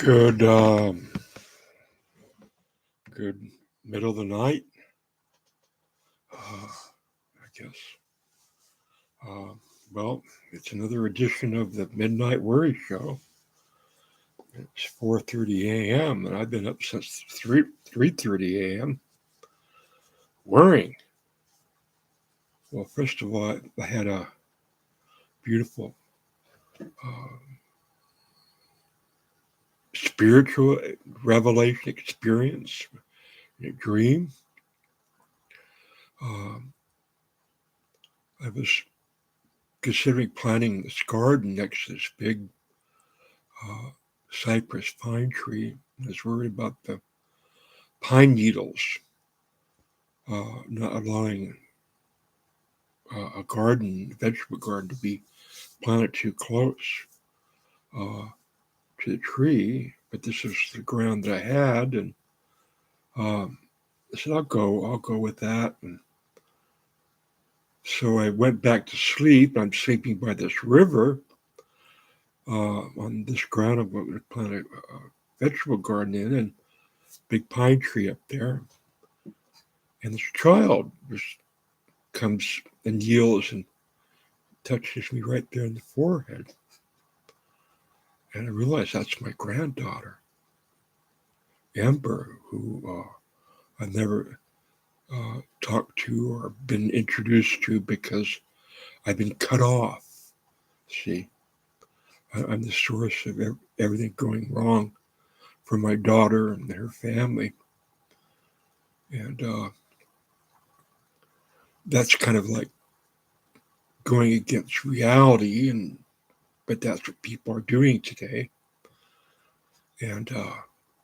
Good, good middle of the night, I guess. Uh, well, it's another edition of the Midnight Worry Show. It's 4:30 a.m. and I've been up since 3:30 a.m. worrying. Well, first of all, I had a beautiful uh, spiritual revelation experience, a dream. Um, I was considering planting this garden next to this big uh, cypress pine tree. I was worried about the pine needles not allowing a vegetable garden, to be planted too close uh, to the tree. But this is the ground that I had, and I said, I'll go with that. And so I went back to sleep. I'm sleeping by this river on this ground. I'm going to plant a vegetable garden in, and big pine tree up there. And this child just comes and kneels and touches me right there in the forehead. And I realized that's my granddaughter, Amber, who I've never talked to or been introduced to because I've been cut off. See, I'm the source of everything going wrong for my daughter and her family. And that's kind of like going against reality, but that's what people are doing today. And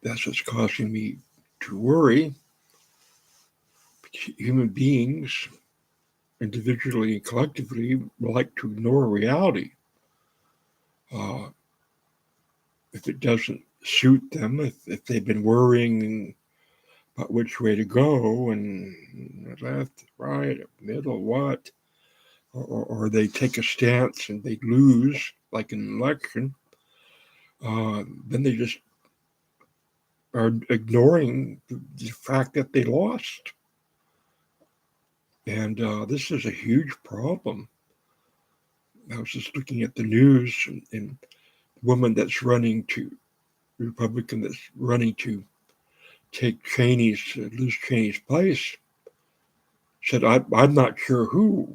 that's what's causing me to worry. Human beings, individually and collectively, like to ignore reality. Uh, if it doesn't suit them, if they've been worrying about which way to go and left, right, middle, what, or they take a stance and they lose, like an election, then they just are ignoring the fact that they lost. And this is a huge problem. I was just looking at the news, and the woman that's running to, Republican that's running to take Liz Cheney's place, said, I'm not sure who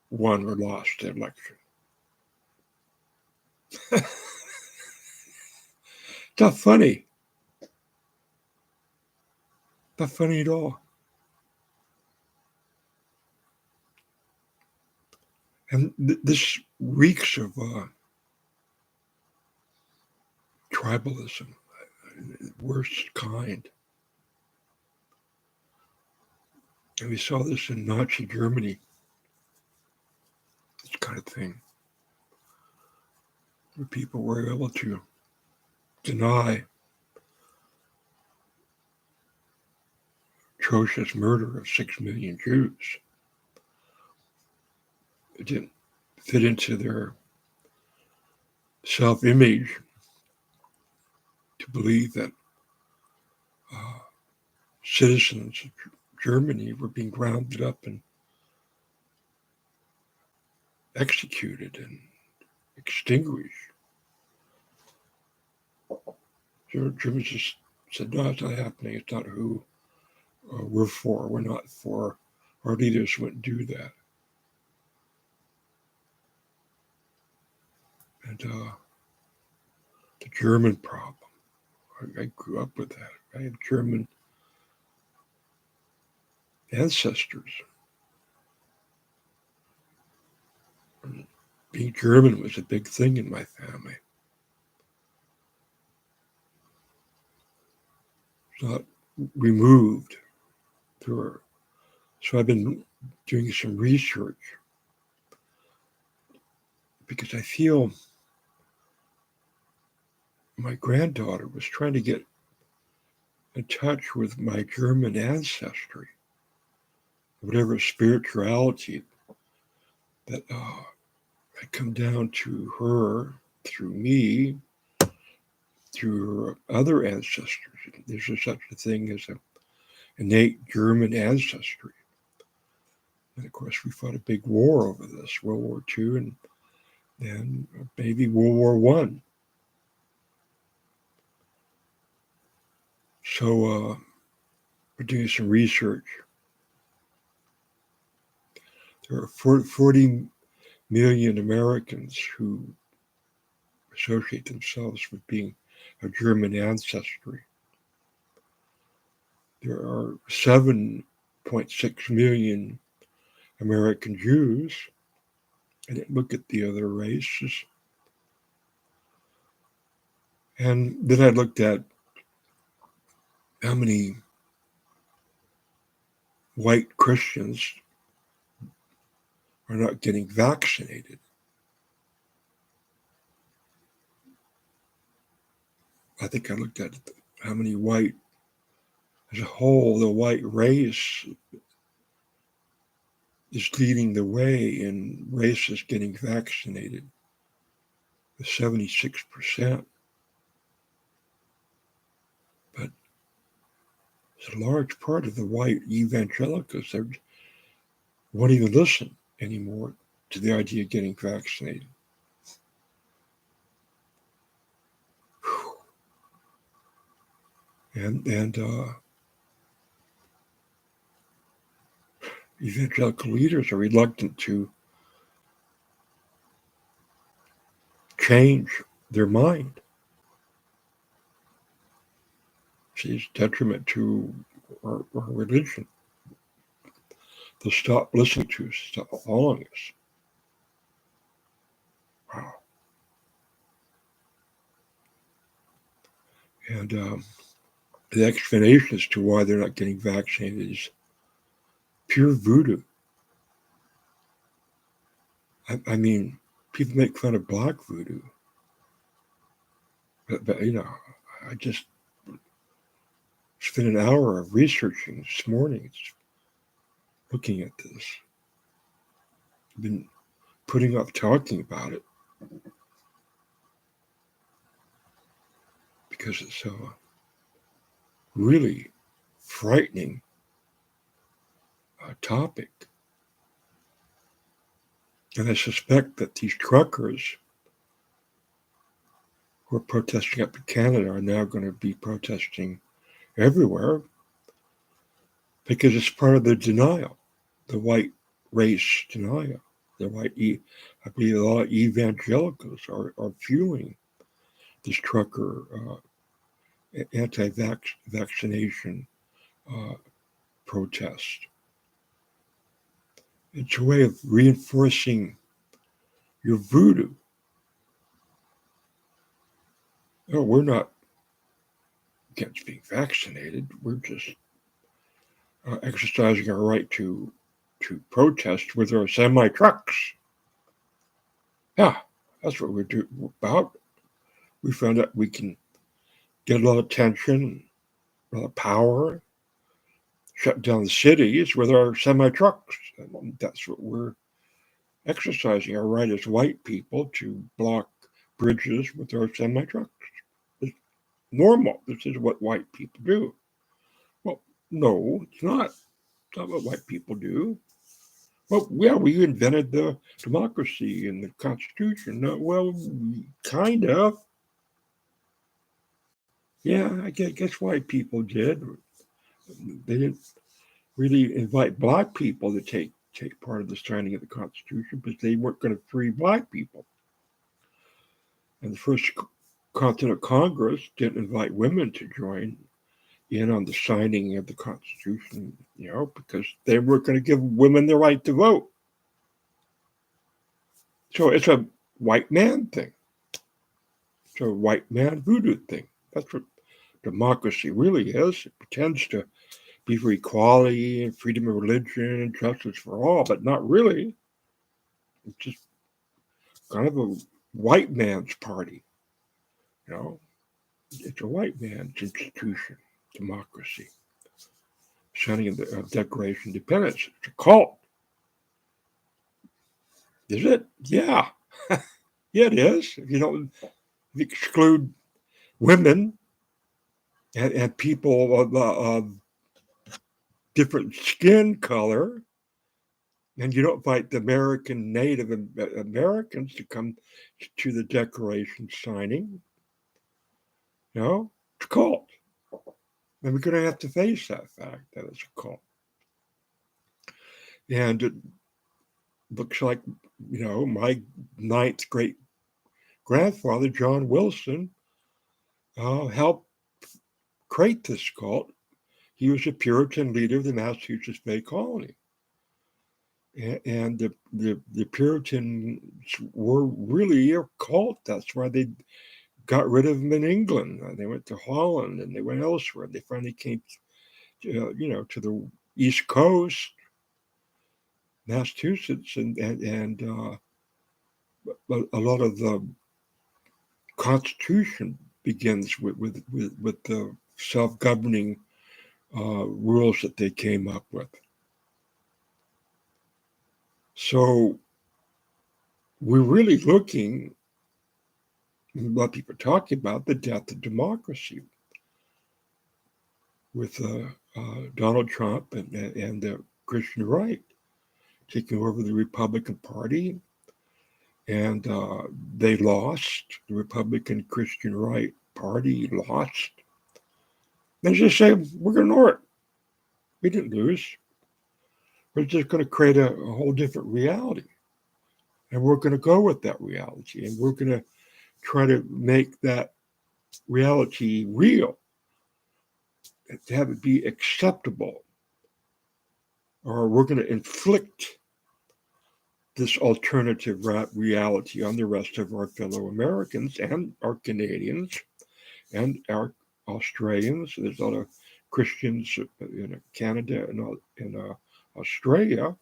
won or lost the election. Not funny. Not funny at all. And this reeks of tribalism, worst kind. And we saw this in Nazi Germany, this kind of thing, where people were able to deny atrocious murder of 6 million Jews. It didn't fit into their self-image to believe that citizens of Germany were being rounded up and executed and extinguished. Germans just said, no, it's not happening. It's not who we're for. We're not for. Our leaders wouldn't do that. And the German problem. I grew up with that. I have German ancestors. Being German was a big thing in my family. It's not removed through. So I've been doing some research because I feel my granddaughter was trying to get in touch with my German ancestry, whatever spirituality that had come down to her through me. through other ancestors. There's such a thing as an innate German ancestry. And of course, we fought a big war over this, World War II, and then maybe World War One. So we're doing some research. There are 40 million Americans who associate themselves with being of German ancestry. There are 7.6 million American Jews. I didn't look at the other races. And then I looked at how many white Christians are not getting vaccinated. I think I looked at how many white, as a whole, the white race is leading the way in races getting vaccinated with 76%. But it's a large part of the white evangelicals that won't even listen anymore to the idea of getting vaccinated. And evangelical leaders are reluctant to change their mind. It's detriment to our religion. They'll stop listening to us, stop following us. Wow. And the explanation as to why they're not getting vaccinated is pure voodoo. I mean, people make fun of black voodoo. But I just spent an hour of researching this morning, looking at this. I've been putting off talking about it because it's so really frightening topic. And I suspect that these truckers who are protesting up in Canada are now going to be protesting everywhere because it's part of the denial, the white race denial. The white, I believe a lot of evangelicals are fueling this trucker anti-vaccination protest. It's a way of reinforcing your voodoo. No, we're not against being vaccinated. We're just exercising our right to protest with our semi-trucks. Yeah, that's what we're about. We found out we can get a lot of attention, a lot of power, shut down the cities with our semi-trucks. And that's what we're exercising, our right as white people to block bridges with our semi-trucks. It's normal. This is what white people do. Well, no, it's not. It's not what white people do. Well, yeah, we invented the democracy and the Constitution. No, well, kind of. Yeah, I guess white people did. They didn't really invite black people to take part of the signing of the Constitution because they weren't going to free black people. And the first Continental Congress didn't invite women to join in on the signing of the Constitution, because they were going to give women the right to vote. So it's a white man thing. It's a white man voodoo thing. That's what democracy really is. It pretends to be for equality and freedom of religion and justice for all, but not really. It's just kind of a white man's party. It's a white man's institution, democracy. Signing of the Declaration of Independence. It's a cult. Is it? Yeah. Yeah, it is. If you exclude women and people of different skin color, and you don't fight the American Native Americans to come to the Declaration signing. No, it's a cult. And we're going to have to face that fact that it's a cult. And it looks like, my ninth great grandfather, John Wilson, helped create this cult. He was a Puritan leader of the Massachusetts Bay Colony. And the Puritans were really a cult. That's why they got rid of them in England. They went to Holland and they went elsewhere. They finally came, to the East Coast, Massachusetts, and a lot of the Constitution begins with the self-governing rules that they came up with. So we're really looking, a lot of people are talking about the death of democracy with Donald Trump and the Christian right taking over the Republican Party. And they lost. The Republican Christian right party lost. They just say, we're going to ignore it. We didn't lose. We're just going to create a whole different reality. And we're going to go with that reality. And we're going to try to make that reality real, to have it be acceptable. Or we're going to inflict this alternative reality on the rest of our fellow Americans and our Canadians and our Australians. There's a lot of Christians in Canada and in Australia.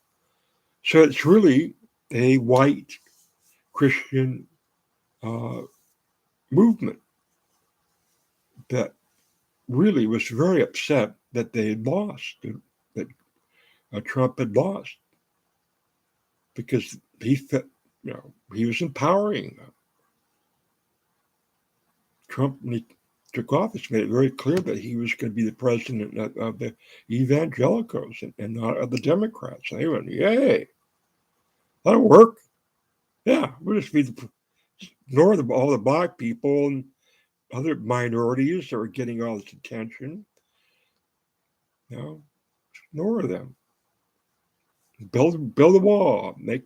So it's really a white Christian movement that really was very upset that they had lost, that Trump had lost, because he was empowering them. Trump, when he took office, made it very clear that he was going to be the president of the evangelicals and not of the Democrats. They went, yay, that'll work. Yeah, we'll just ignore all the black people and other minorities that are getting all this attention. Ignore them. Build a wall. Make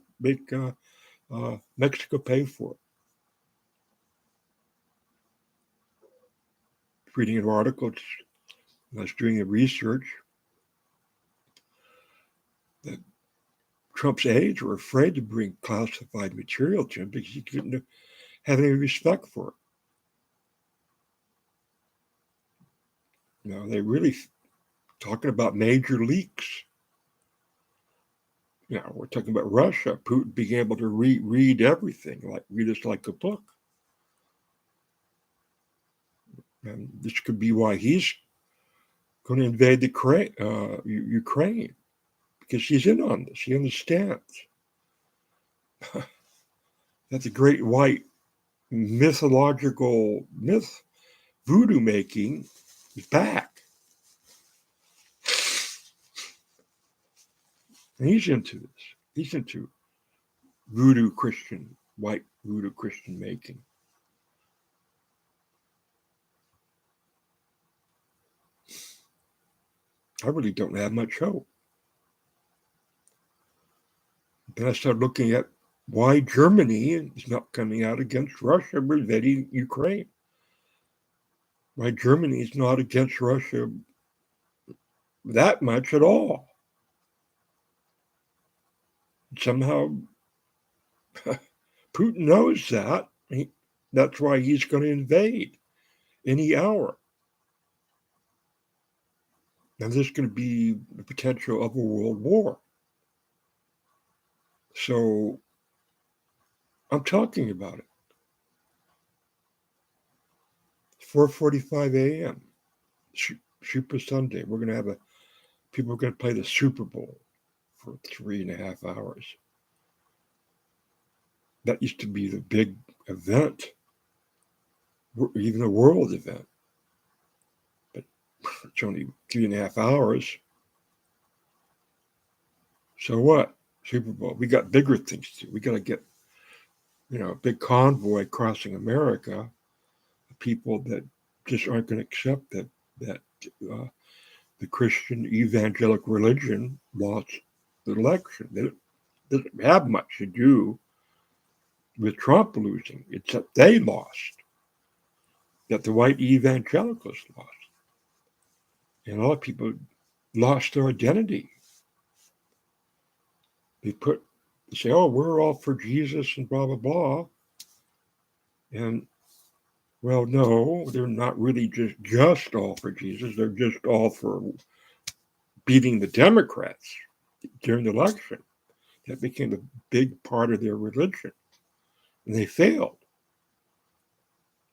Mexico pay for it. Reading an article, I was doing the research, that Trump's aides were afraid to bring classified material to him because he couldn't have any respect for it. They really talking about major leaks. We're talking about Russia. Putin being able to read everything, read us like a book. And this could be why he's going to invade the Ukraine, because he's in on this. He understands. That's a great white mythological myth. Voodoo making is back. And he's into this. He's into white voodoo Christian making. I really don't have much hope. Then I started looking at why Germany is not coming out against Russia invading Ukraine. Why Germany is not against Russia that much at all. Somehow Putin knows that. That's why he's going to invade any hour. And there's going to be the potential of a world war. So I'm talking about it. 4:45 a.m. Super Sunday. We're going to have people are going to play the Super Bowl for 3.5 hours. That used to be the big event even a world event. But it's only 3.5 hours. So what? Super Bowl. We got bigger things to do. We got to get, a big convoy crossing America, people that just aren't going to accept that the Christian evangelical religion lost the election. They doesn't have much to do with Trump losing, except they lost, that the white evangelicals lost. And a lot of people lost their identity. They say, oh, we're all for Jesus and blah, blah, blah. And, well, no, they're not really just all for Jesus. They're just all for beating the Democrats during the election. That became a big part of their religion. And they failed.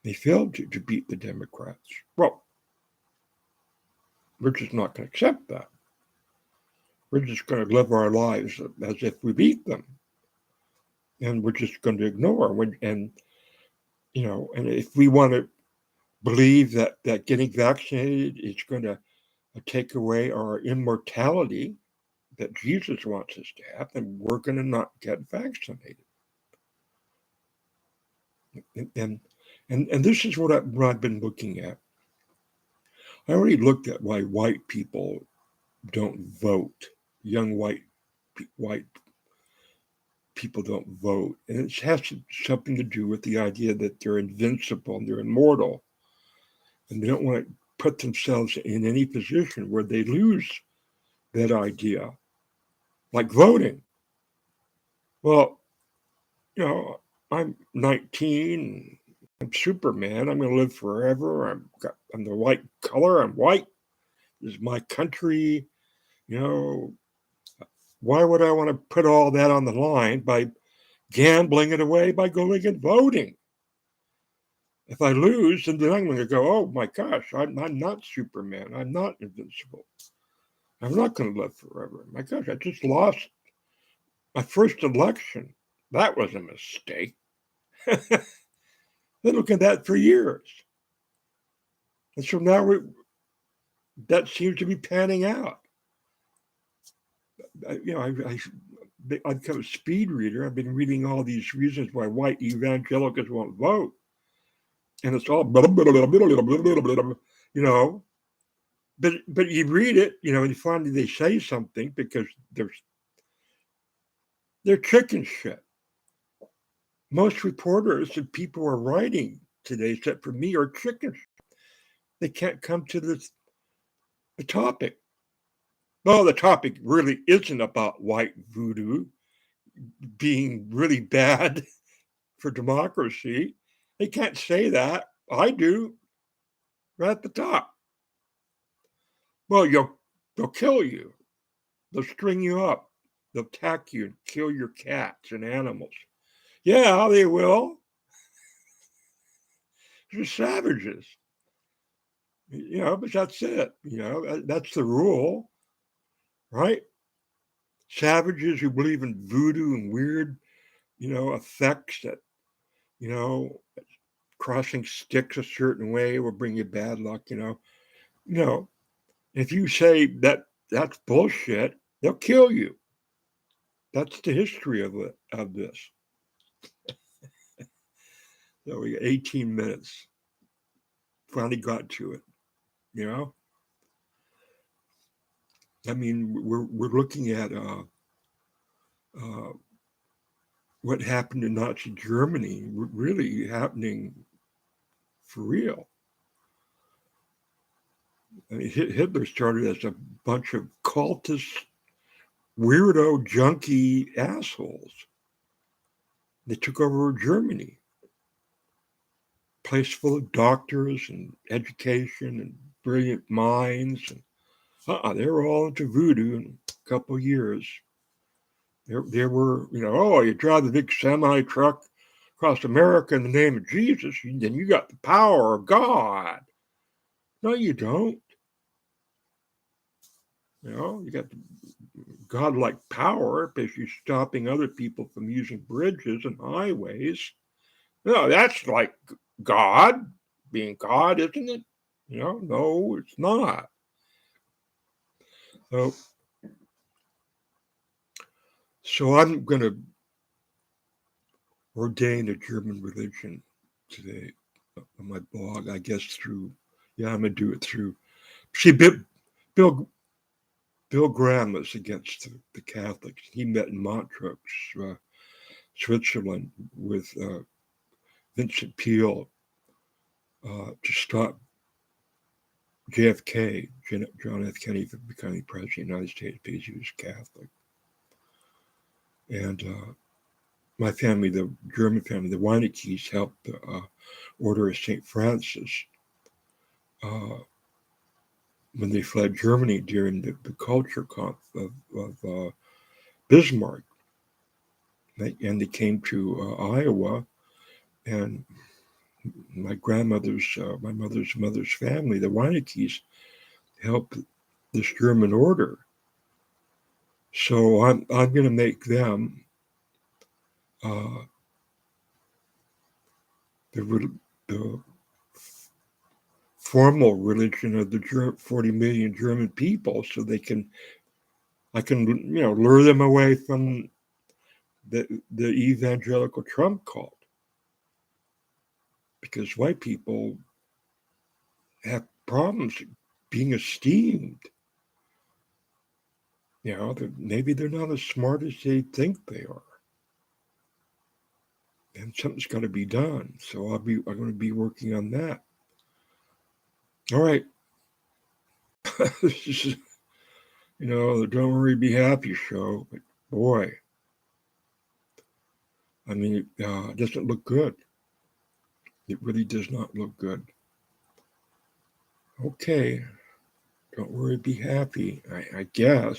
They failed to beat the Democrats. Well, we're just not going to accept that. We're just going to live our lives as if we beat them. And we're just going to ignore. And if we want to believe that getting vaccinated is going to take away our immortality that Jesus wants us to have, then we're going to not get vaccinated. And this is what I've been looking at. I already looked at why white people don't vote. Young white people don't vote. And it has something to do with the idea that they're invincible and they're immortal. And they don't want to put themselves in any position where they lose that idea, like voting. Well, I'm 19. I'm Superman. I'm going to live forever. I'm the white color. I'm white. This is my country. Why would I want to put all that on the line by gambling it away by going and voting? If I lose, then I'm going to go, oh my gosh, I'm not Superman. I'm not invincible. I'm not going to live forever. My gosh, I just lost my first election. That was a mistake. They look at that for years. And so now that seems to be panning out. I've become a speed reader. I've been reading all these reasons why white evangelicals won't vote. And it's all blah, blah, blah, blah, blah, blah, blah, but you read it, and you find that they say something because they're chicken shit. Most reporters and people are writing today, except for me, are chicken shit. They can't come to the topic. Well, the topic really isn't about white voodoo being really bad for democracy. They can't say that. I do. Right at the top. Well, they'll kill you. They'll string you up. They'll attack you and kill your cats and animals. Yeah, they will. They're savages. But that's it. That's the rule, right? Savages who believe in voodoo and weird, effects that, crossing sticks a certain way will bring you bad luck, if you say that's bullshit, they'll kill you. That's the history of this. So we got 18 minutes. Finally got to it, I mean, we're looking at what happened in Nazi Germany really happening for real. I mean, Hitler started as a bunch of cultist, weirdo, junkie assholes. They took over Germany. Place full of doctors and education and brilliant minds. And they were all into voodoo in a couple of years. There were, you drive the big semi truck across America in the name of Jesus, then you got the power of God. No, you don't. You got the godlike power because you're stopping other people from using bridges and highways. No, that's like God. being God, isn't it? No, it's not. So, so I'm going to ordain a German religion today on my blog, I guess I'm going to do it through. See, Bill, Bill Graham was against the Catholics. He met in Montreux, Switzerland, with Vincent Peale to stop JFK, John F. Kennedy, from becoming president of the United States because he was Catholic. And my family, the German family, the Weinekes, helped the Order of St. Francis when they fled Germany during the culture of Bismarck. And they came to Iowa, and my mother's mother's family, the Weinekes, helped this German order. So I'm going to make them the formal religion of the 40 million German people, so I can lure them away from the evangelical Trump cult, because white people have problems being esteemed. Maybe they're not as smart as they think they are, and something's got to be done. So I'm going to be working on that. All right. This is, the Don't Worry Be Happy show, but boy, I mean, it doesn't look good. It really does not look good. Okay. Don't worry, be happy, I guess.